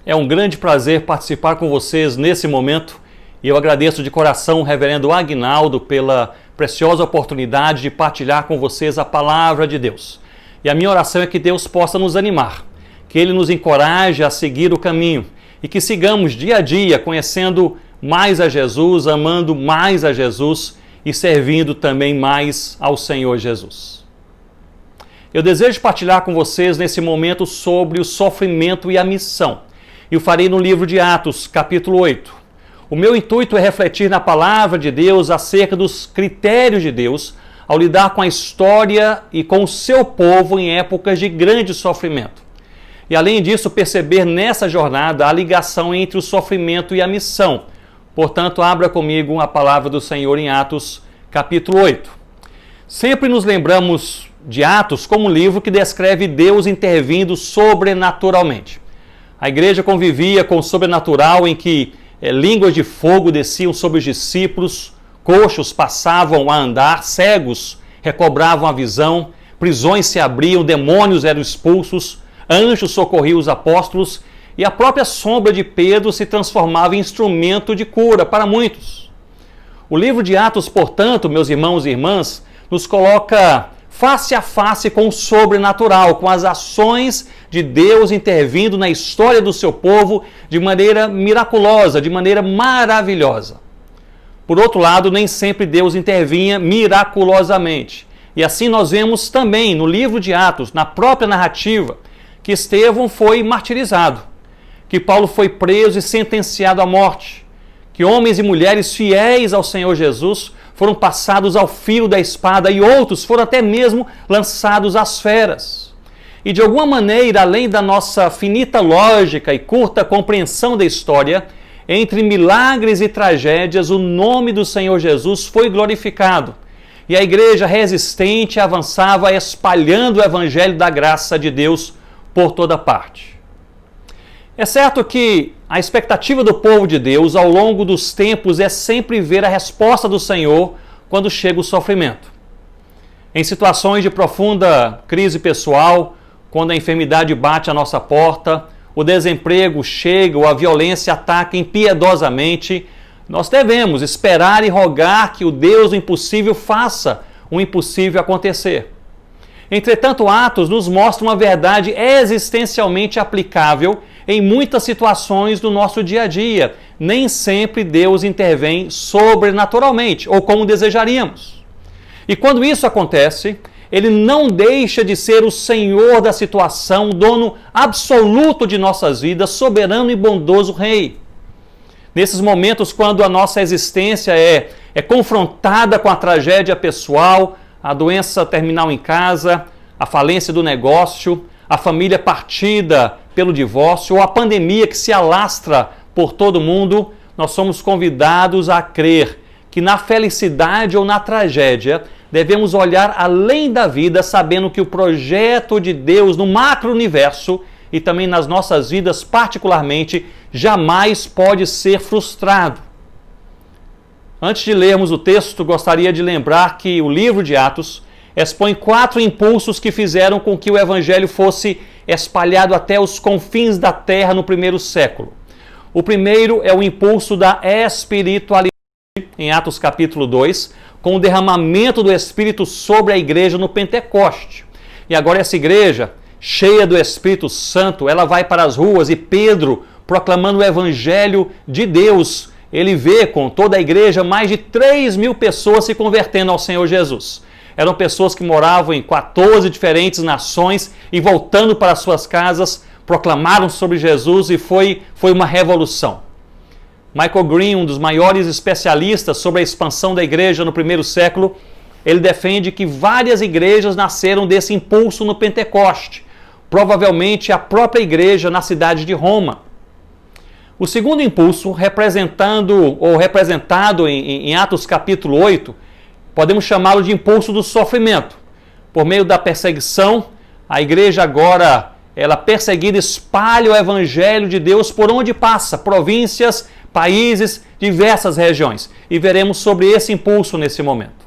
É um grande prazer participar com vocês nesse momento e eu agradeço de coração o reverendo Aguinaldo pela preciosa oportunidade de partilhar com vocês a palavra de Deus. E a minha oração é que Deus possa nos animar, que Ele nos encoraje a seguir o caminho e que sigamos dia a dia conhecendo mais a Jesus, amando mais a Jesus e servindo também mais ao Senhor Jesus. Eu desejo partilhar com vocês nesse momento sobre o sofrimento e a missão. E o farei no livro de Atos, capítulo 8. O meu intuito é refletir na palavra de Deus acerca dos critérios de Deus ao lidar com a história e com o seu povo em épocas de grande sofrimento. E além disso, perceber nessa jornada a ligação entre o sofrimento e a missão. Portanto, abra comigo a palavra do Senhor em Atos, capítulo 8. Sempre nos lembramos de Atos como um livro que descreve Deus intervindo sobrenaturalmente. A igreja convivia com o sobrenatural em que línguas de fogo desciam sobre os discípulos, coxos passavam a andar, cegos recobravam a visão, prisões se abriam, demônios eram expulsos, anjos socorriam os apóstolos e a própria sombra de Pedro se transformava em instrumento de cura para muitos. O livro de Atos, portanto, meus irmãos e irmãs, nos coloca face a face com o sobrenatural, com as ações de Deus intervindo na história do seu povo de maneira miraculosa, de maneira maravilhosa. Por outro lado, nem sempre Deus intervinha miraculosamente. E assim nós vemos também no livro de Atos, na própria narrativa, que Estevão foi martirizado, que Paulo foi preso e sentenciado à morte, que homens e mulheres fiéis ao Senhor Jesus foram passados ao fio da espada e outros foram até mesmo lançados às feras. E de alguma maneira, além da nossa finita lógica e curta compreensão da história, entre milagres e tragédias, o nome do Senhor Jesus foi glorificado. E a igreja resistente avançava espalhando o evangelho da graça de Deus por toda parte. É certo que a expectativa do povo de Deus ao longo dos tempos é sempre ver a resposta do Senhor quando chega o sofrimento. Em situações de profunda crise pessoal, quando a enfermidade bate à nossa porta, o desemprego chega ou a violência ataca impiedosamente, nós devemos esperar e rogar que o Deus do impossível faça o impossível acontecer. Entretanto, Atos nos mostra uma verdade existencialmente aplicável em muitas situações do nosso dia a dia. Nem sempre Deus intervém sobrenaturalmente ou como desejaríamos. E quando isso acontece, Ele não deixa de ser o Senhor da situação, dono absoluto de nossas vidas, soberano e bondoso Rei. Nesses momentos, quando a nossa existência é confrontada com a tragédia pessoal, a doença terminal em casa, a falência do negócio, a família partida pelo divórcio ou a pandemia que se alastra por todo mundo, nós somos convidados a crer que na felicidade ou na tragédia devemos olhar além da vida, sabendo que o projeto de Deus no macro-universo e também nas nossas vidas particularmente jamais pode ser frustrado. Antes de lermos o texto, gostaria de lembrar que o livro de Atos expõe 4 impulsos que fizeram com que o evangelho fosse espalhado até os confins da terra no primeiro século. O primeiro é o impulso da espiritualidade, em Atos capítulo 2, com o derramamento do Espírito sobre a igreja no Pentecoste. E agora essa igreja, cheia do Espírito Santo, ela vai para as ruas e Pedro, proclamando o evangelho de Deus, ele vê com toda a igreja mais de 3.000 pessoas se convertendo ao Senhor Jesus. Eram pessoas que moravam em 14 diferentes nações e voltando para suas casas, proclamaram sobre Jesus e foi uma revolução. Michael Green, um dos maiores especialistas sobre a expansão da igreja no primeiro século, ele defende que várias igrejas nasceram desse impulso no Pentecoste, provavelmente a própria igreja na cidade de Roma. O segundo impulso, representado em Atos capítulo 8, podemos chamá-lo de impulso do sofrimento. Por meio da perseguição, a igreja agora, ela perseguida, espalha o evangelho de Deus por onde passa, províncias, países, diversas regiões. E veremos sobre esse impulso nesse momento.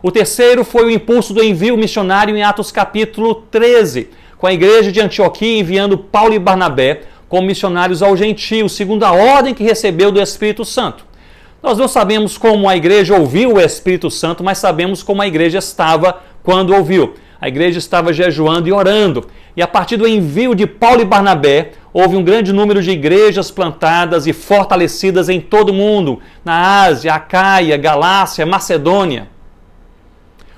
O terceiro foi o impulso do envio missionário em Atos capítulo 13, com a igreja de Antioquia enviando Paulo e Barnabé como missionários aos gentios, segundo a ordem que recebeu do Espírito Santo. Nós não sabemos como a igreja ouviu o Espírito Santo, mas sabemos como a igreja estava quando ouviu. A igreja estava jejuando e orando. E a partir do envio de Paulo e Barnabé, houve um grande número de igrejas plantadas e fortalecidas em todo o mundo, na Ásia, Acaia, Galácia, Macedônia.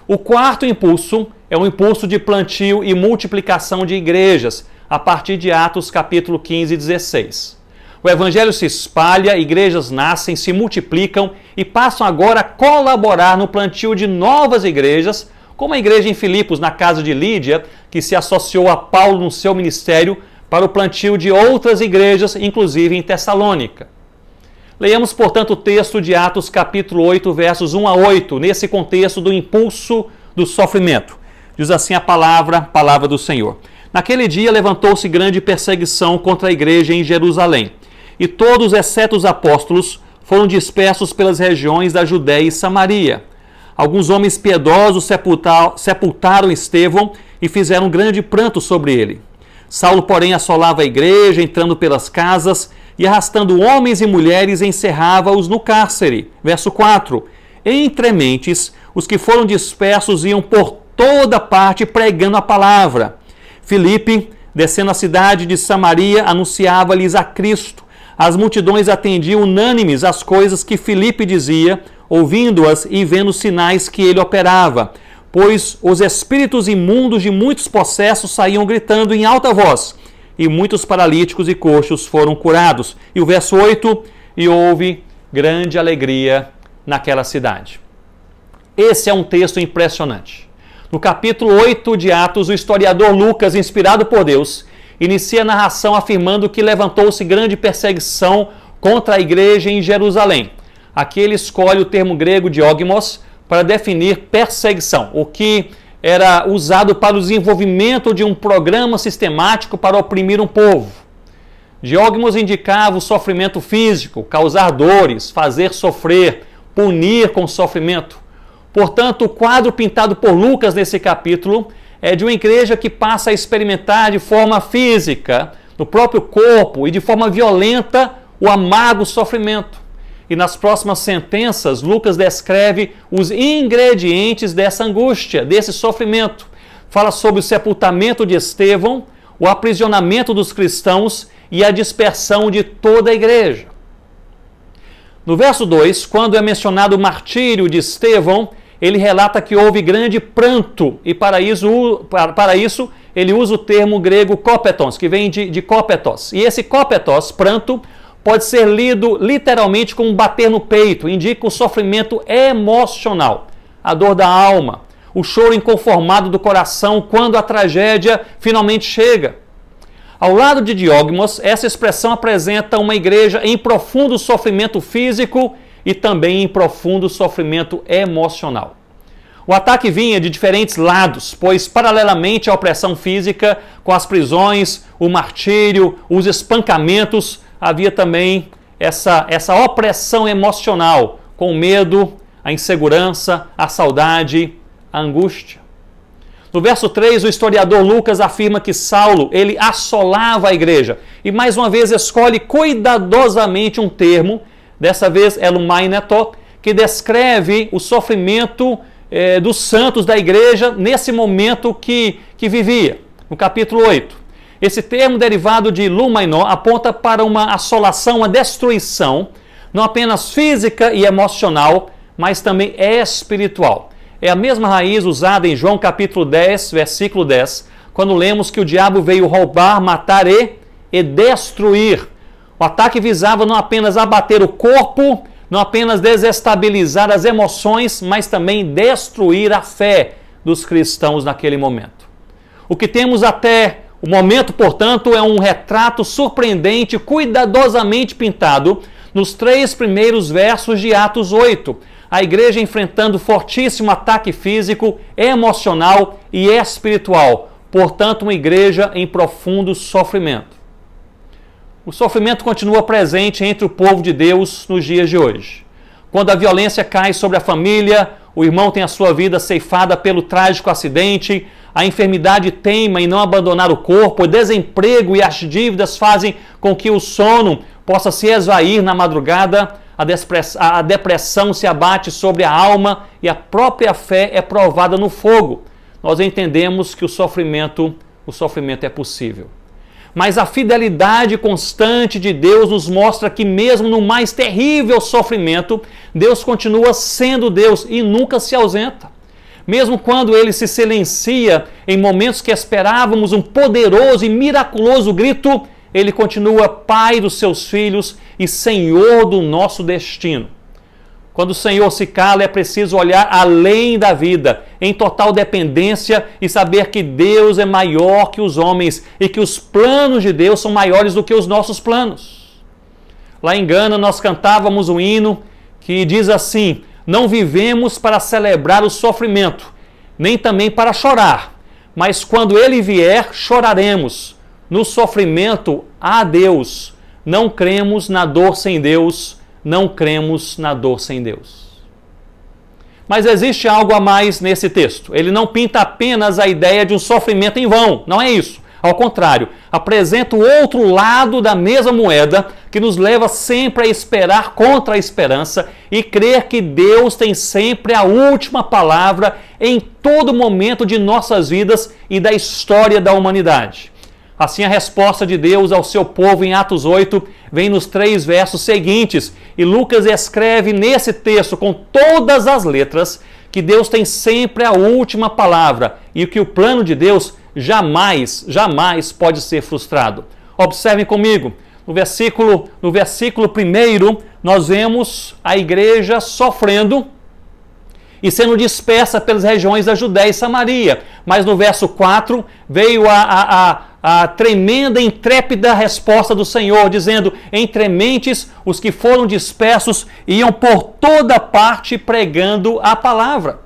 O quarto impulso é um impulso de plantio e multiplicação de igrejas, a partir de Atos capítulo 15 e 16. O evangelho se espalha, igrejas nascem, se multiplicam e passam agora a colaborar no plantio de novas igrejas, como a igreja em Filipos, na casa de Lídia, que se associou a Paulo no seu ministério para o plantio de outras igrejas, inclusive em Tessalônica. Leiamos, portanto, o texto de Atos capítulo 8, versos 1 a 8, nesse contexto do impulso do sofrimento. Diz assim a palavra do Senhor. Naquele dia levantou-se grande perseguição contra a igreja em Jerusalém, e todos, exceto os apóstolos, foram dispersos pelas regiões da Judéia e Samaria. Alguns homens piedosos sepultaram Estevão e fizeram um grande pranto sobre ele. Saulo, porém, assolava a igreja, entrando pelas casas e arrastando homens e mulheres, encerrava-os no cárcere. Verso 4. Entre mentes, os que foram dispersos iam por toda parte pregando a palavra. Filipe, descendo a cidade de Samaria, anunciava-lhes a Cristo. As multidões atendiam unânimes às coisas que Filipe dizia, ouvindo-as e vendo os sinais que ele operava, pois os espíritos imundos de muitos possessos saíam gritando em alta voz, e muitos paralíticos e coxos foram curados. E o verso 8, e houve grande alegria naquela cidade. Esse é um texto impressionante. No capítulo 8 de Atos, o historiador Lucas, inspirado por Deus, inicia a narração afirmando que levantou-se grande perseguição contra a igreja em Jerusalém. Aqui ele escolhe o termo grego diogmos para definir perseguição, o que era usado para o desenvolvimento de um programa sistemático para oprimir um povo. Diogmos indicava o sofrimento físico, causar dores, fazer sofrer, punir com sofrimento. Portanto, o quadro pintado por Lucas nesse capítulo é de uma igreja que passa a experimentar de forma física, no próprio corpo e de forma violenta, o amargo sofrimento. E nas próximas sentenças, Lucas descreve os ingredientes dessa angústia, desse sofrimento. Fala sobre o sepultamento de Estevão, o aprisionamento dos cristãos e a dispersão de toda a igreja. No verso 2, quando é mencionado o martírio de Estevão, ele relata que houve grande pranto, e para isso ele usa o termo grego kopetos, que vem de kopetos. E esse kopetos, pranto, pode ser lido literalmente como bater no peito, indica o sofrimento emocional, a dor da alma, o choro inconformado do coração quando a tragédia finalmente chega. Ao lado de diogmos, essa expressão apresenta uma igreja em profundo sofrimento físico e também em profundo sofrimento emocional. O ataque vinha de diferentes lados, pois paralelamente à opressão física, com as prisões, o martírio, os espancamentos, havia também essa opressão emocional, com o medo, a insegurança, a saudade, a angústia. No verso 3, o historiador Lucas afirma que Saulo, ele assolava a igreja. E mais uma vez escolhe cuidadosamente um termo, dessa vez elumaineto, que descreve o sofrimento dos santos da igreja nesse momento que vivia. No capítulo 8. Esse termo derivado de lumainó aponta para uma assolação, uma destruição, não apenas física e emocional, mas também espiritual. É a mesma raiz usada em João capítulo 10, versículo 10, quando lemos que o diabo veio roubar, matar e destruir. O ataque visava não apenas abater o corpo, não apenas desestabilizar as emoções, mas também destruir a fé dos cristãos naquele momento. O que temos até o momento, portanto, é um retrato surpreendente, cuidadosamente pintado nos 3 primeiros versos de Atos 8. A igreja enfrentando fortíssimo ataque físico, emocional e espiritual. Portanto, uma igreja em profundo sofrimento. O sofrimento continua presente entre o povo de Deus nos dias de hoje. Quando a violência cai sobre a família, o irmão tem a sua vida ceifada pelo trágico acidente, a enfermidade teima em não abandonar o corpo, o desemprego e as dívidas fazem com que o sono possa se esvair na madrugada, a depressão se abate sobre a alma e a própria fé é provada no fogo. Nós entendemos que o sofrimento é possível. Mas a fidelidade constante de Deus nos mostra que mesmo no mais terrível sofrimento, Deus continua sendo Deus e nunca se ausenta. Mesmo quando Ele se silencia em momentos que esperávamos um poderoso e miraculoso grito, Ele continua Pai dos seus filhos e Senhor do nosso destino. Quando o Senhor se cala, é preciso olhar além da vida, em total dependência e saber que Deus é maior que os homens e que os planos de Deus são maiores do que os nossos planos. Lá em Gana, nós cantávamos um hino que diz assim: não vivemos para celebrar o sofrimento, nem também para chorar, mas quando ele vier, choraremos. No sofrimento há Deus, não cremos na dor sem Deus, não cremos na dor sem Deus. Mas existe algo a mais nesse texto. Ele não pinta apenas a ideia de um sofrimento em vão, não é isso. Ao contrário, apresenta o outro lado da mesma moeda que nos leva sempre a esperar contra a esperança e crer que Deus tem sempre a última palavra em todo momento de nossas vidas e da história da humanidade. Assim, a resposta de Deus ao seu povo em Atos 8 vem nos 3 versos seguintes. E Lucas escreve nesse texto com todas as letras que Deus tem sempre a última palavra e que o plano de Deus jamais pode ser frustrado. Observem comigo, no versículo 1, nós vemos a igreja sofrendo e sendo dispersa pelas regiões da Judéia e Samaria. Mas no verso 4 veio a tremenda e intrépida resposta do Senhor, dizendo: entre mentes os que foram dispersos iam por toda parte pregando a palavra.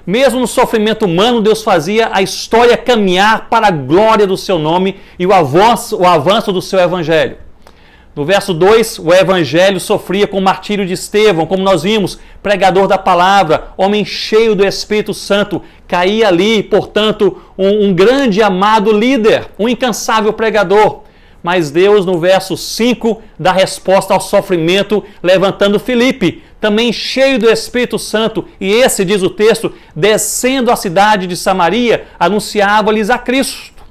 Mesmo no sofrimento humano, Deus fazia a história caminhar para a glória do seu nome e o avanço do seu evangelho. No verso 2, o evangelho sofria com o martírio de Estevão, como nós vimos, pregador da palavra, homem cheio do Espírito Santo, caía ali, portanto, um grande e amado líder, um incansável pregador. Mas Deus, no verso 5, dá resposta ao sofrimento, levantando Filipe, também cheio do Espírito Santo, e esse, diz o texto, descendo a cidade de Samaria, anunciava-lhes a Cristo.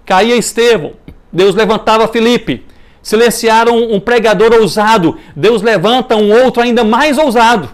Caía Estevão, Deus levantava Filipe. Silenciaram um pregador ousado, Deus levanta um outro ainda mais ousado.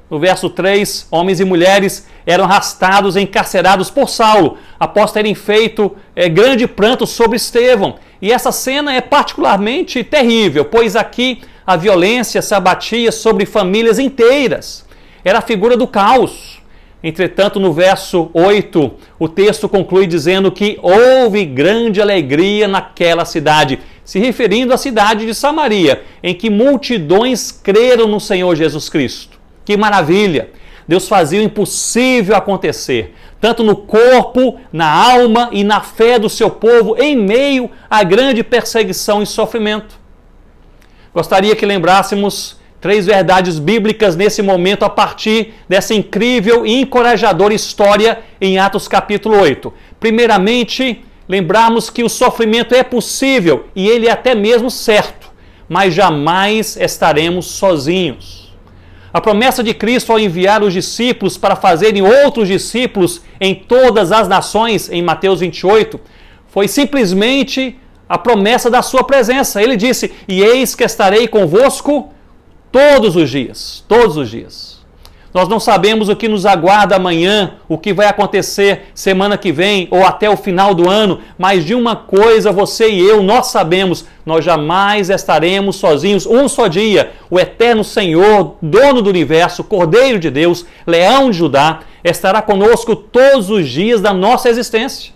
No verso 3, homens e mulheres eram arrastados e encarcerados por Saulo, após terem feito grande pranto sobre Estevão. E essa cena é particularmente terrível, pois aqui a violência se abatia sobre famílias inteiras. Era a figura do caos. Entretanto, no verso 8, o texto conclui dizendo que houve grande alegria naquela cidade, se referindo à cidade de Samaria, em que multidões creram no Senhor Jesus Cristo. Que maravilha! Deus fazia o impossível acontecer, tanto no corpo, na alma e na fé do seu povo, em meio à grande perseguição e sofrimento. Gostaria que lembrássemos 3 verdades bíblicas nesse momento a partir dessa incrível e encorajadora história em Atos capítulo 8. Primeiramente, lembrarmos que o sofrimento é possível e ele é até mesmo certo, mas jamais estaremos sozinhos. A promessa de Cristo ao enviar os discípulos para fazerem outros discípulos em todas as nações, em Mateus 28, foi simplesmente a promessa da sua presença. Ele disse: e eis que estarei convosco todos os dias, todos os dias. Nós não sabemos o que nos aguarda amanhã, o que vai acontecer semana que vem ou até o final do ano, mas de uma coisa você e eu, nós sabemos, nós jamais estaremos sozinhos. Um só dia, o eterno Senhor, dono do universo, Cordeiro de Deus, Leão de Judá, estará conosco todos os dias da nossa existência.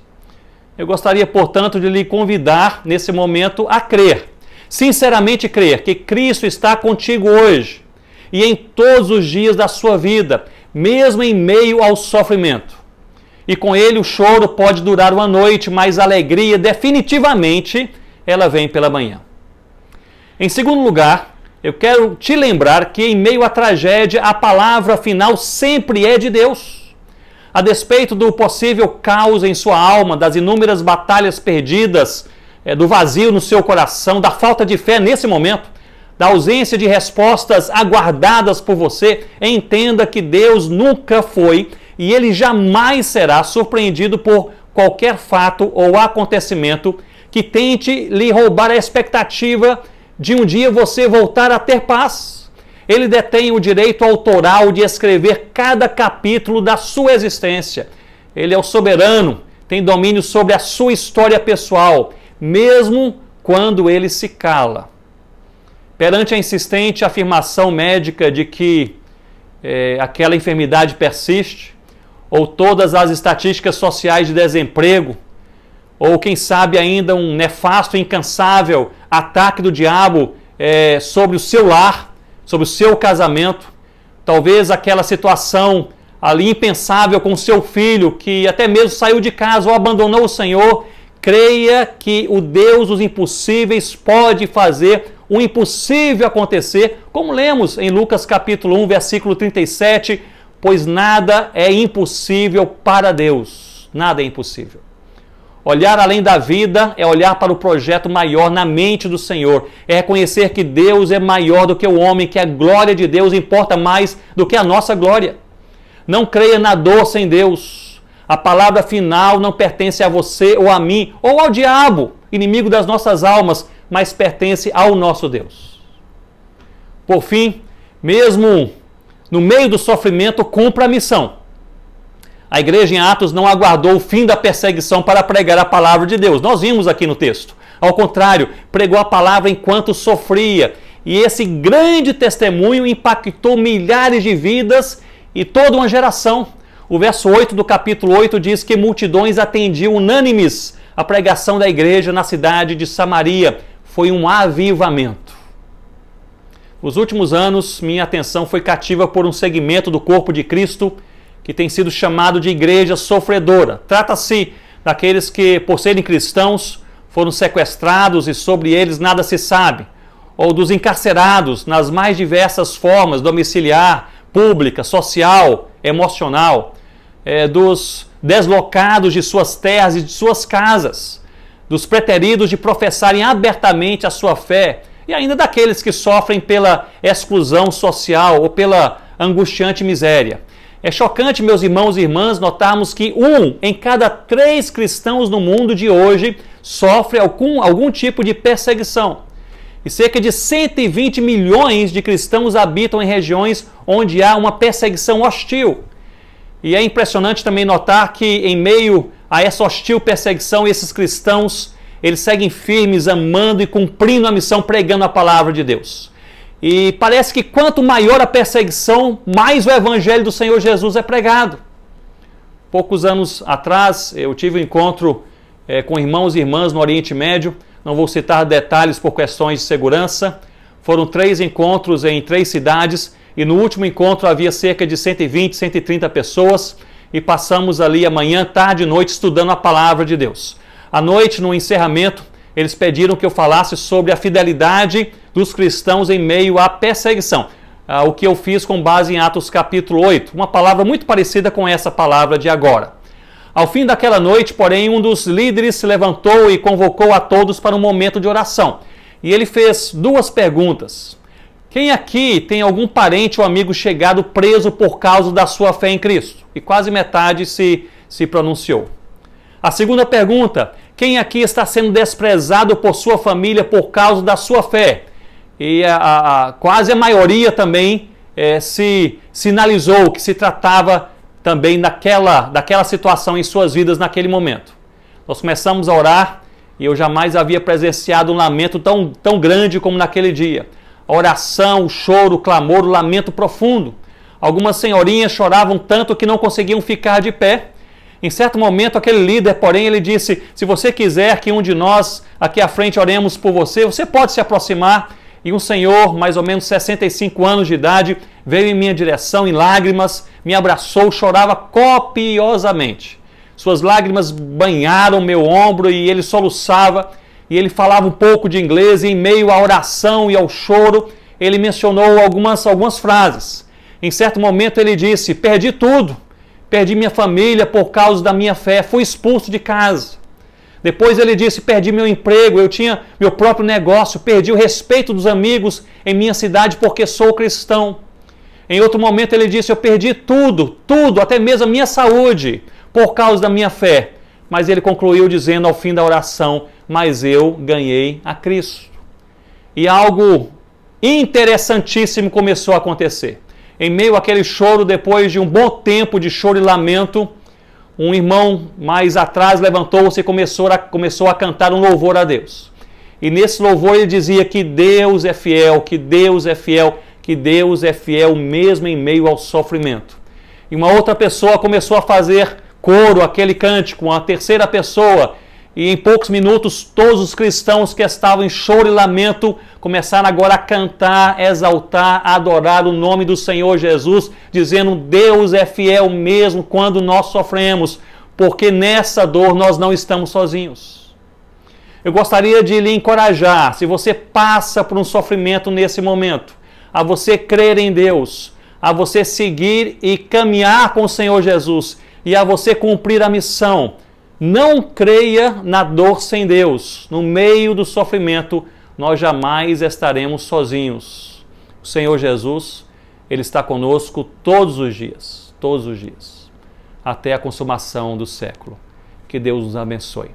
Eu gostaria, portanto, de lhe convidar nesse momento a crer, sinceramente crer que Cristo está contigo hoje e em todos os dias da sua vida, mesmo em meio ao sofrimento. E com ele o choro pode durar uma noite, mas a alegria definitivamente ela vem pela manhã. Em segundo lugar, eu quero te lembrar que em meio à tragédia a palavra final sempre é de Deus. A despeito do possível caos em sua alma, das inúmeras batalhas perdidas, do vazio no seu coração, da falta de fé nesse momento, da ausência de respostas aguardadas por você, entenda que Deus nunca foi e Ele jamais será surpreendido por qualquer fato ou acontecimento que tente lhe roubar a expectativa de um dia você voltar a ter paz. Ele detém o direito autoral de escrever cada capítulo da sua existência. Ele é o soberano, tem domínio sobre a sua história pessoal, mesmo quando ele se cala. Perante a insistente afirmação médica de que aquela enfermidade persiste, ou todas as estatísticas sociais de desemprego, ou quem sabe ainda um nefasto e incansável ataque do diabo sobre o seu lar, sobre o seu casamento, talvez aquela situação ali impensável com o seu filho, que até mesmo saiu de casa ou abandonou o Senhor, creia que o Deus dos impossíveis pode fazer o impossível acontecer, como lemos em Lucas capítulo 1, versículo 37, pois nada é impossível para Deus, nada é impossível. Olhar além da vida é olhar para o projeto maior na mente do Senhor. É reconhecer que Deus é maior do que o homem, que a glória de Deus importa mais do que a nossa glória. Não creia na dor sem Deus. A palavra final não pertence a você ou a mim, ou ao diabo, inimigo das nossas almas, mas pertence ao nosso Deus. Por fim, mesmo no meio do sofrimento, cumpra a missão. A igreja em Atos não aguardou o fim da perseguição para pregar a palavra de Deus. Nós vimos aqui no texto. Ao contrário, pregou a palavra enquanto sofria. E esse grande testemunho impactou milhares de vidas e toda uma geração. O verso 8 do capítulo 8 diz que multidões atendiam unânimes a pregação da igreja na cidade de Samaria. Foi um avivamento. Nos últimos anos, minha atenção foi cativa por um segmento do corpo de Cristo que tem sido chamado de igreja sofredora. Trata-se daqueles que, por serem cristãos, foram sequestrados e sobre eles nada se sabe, ou dos encarcerados nas mais diversas formas, domiciliar, pública, social, emocional, dos deslocados de suas terras e de suas casas, dos preteridos de professarem abertamente a sua fé, e ainda daqueles que sofrem pela exclusão social ou pela angustiante miséria. É chocante, meus irmãos e irmãs, notarmos que 1 em cada 3 cristãos no mundo de hoje sofre algum tipo de perseguição. E cerca de 120 milhões de cristãos habitam em regiões onde há uma perseguição hostil. E é impressionante também notar que em meio a essa hostil perseguição, esses cristãos, eles seguem firmes, amando e cumprindo a missão, pregando a palavra de Deus. E parece que quanto maior a perseguição, mais o evangelho do Senhor Jesus é pregado. Poucos anos atrás, eu tive um encontro com irmãos e irmãs no Oriente Médio. Não vou citar detalhes por questões de segurança. Foram 3 encontros em 3 cidades e no último encontro havia cerca de 120, 130 pessoas e passamos ali a manhã, tarde e noite estudando a palavra de Deus. À noite, no encerramento, eles pediram que eu falasse sobre a fidelidade dos cristãos em meio à perseguição. O que eu fiz com base em Atos capítulo 8, uma palavra muito parecida com essa palavra de agora. Ao fim daquela noite, porém, um dos líderes se levantou e convocou a todos para um momento de oração. E ele fez 2 perguntas. Quem aqui tem algum parente ou amigo chegado preso por causa da sua fé em Cristo? E quase metade se pronunciou. A segunda pergunta: quem aqui está sendo desprezado por sua família por causa da sua fé? E quase a maioria também se sinalizou que se tratava também daquela situação em suas vidas naquele momento. Nós começamos a orar e eu jamais havia presenciado um lamento tão grande como naquele dia. A oração, o choro, o clamor, o lamento profundo. Algumas senhorinhas choravam tanto que não conseguiam ficar de pé. Em certo momento, aquele líder, porém, ele disse: se você quiser que um de nós aqui à frente oremos por você, você pode se aproximar. E um senhor, mais ou menos 65 anos de idade, veio em minha direção em lágrimas, me abraçou, chorava copiosamente. Suas lágrimas banharam meu ombro e ele soluçava, e ele falava um pouco de inglês, e em meio à oração e ao choro, ele mencionou algumas frases. Em certo momento ele disse: perdi tudo, perdi minha família por causa da minha fé, fui expulso de casa. Depois ele disse, perdi meu emprego, eu tinha meu próprio negócio, perdi o respeito dos amigos em minha cidade porque sou cristão. Em outro momento ele disse, eu perdi tudo, até mesmo a minha saúde, por causa da minha fé. Mas ele concluiu dizendo ao fim da oração, mas eu ganhei a Cristo. E algo interessantíssimo começou a acontecer. Em meio àquele choro, depois de um bom tempo de choro e lamento, um irmão mais atrás levantou-se e começou a cantar um louvor a Deus. E nesse louvor ele dizia que Deus é fiel, que Deus é fiel, que Deus é fiel mesmo em meio ao sofrimento. E uma outra pessoa começou a fazer coro, aquele cântico, uma terceira pessoa, e em poucos minutos todos os cristãos que estavam em choro e lamento começaram agora a cantar, exaltar, adorar o nome do Senhor Jesus, dizendo, Deus é fiel mesmo quando nós sofremos, porque nessa dor nós não estamos sozinhos. Eu gostaria de lhe encorajar, se você passa por um sofrimento nesse momento, a você crer em Deus, a você seguir e caminhar com o Senhor Jesus e a você cumprir a missão. Não creia na dor sem Deus. No meio do sofrimento, nós jamais estaremos sozinhos. O Senhor Jesus, Ele está conosco todos os dias, até a consumação do século. Que Deus nos abençoe.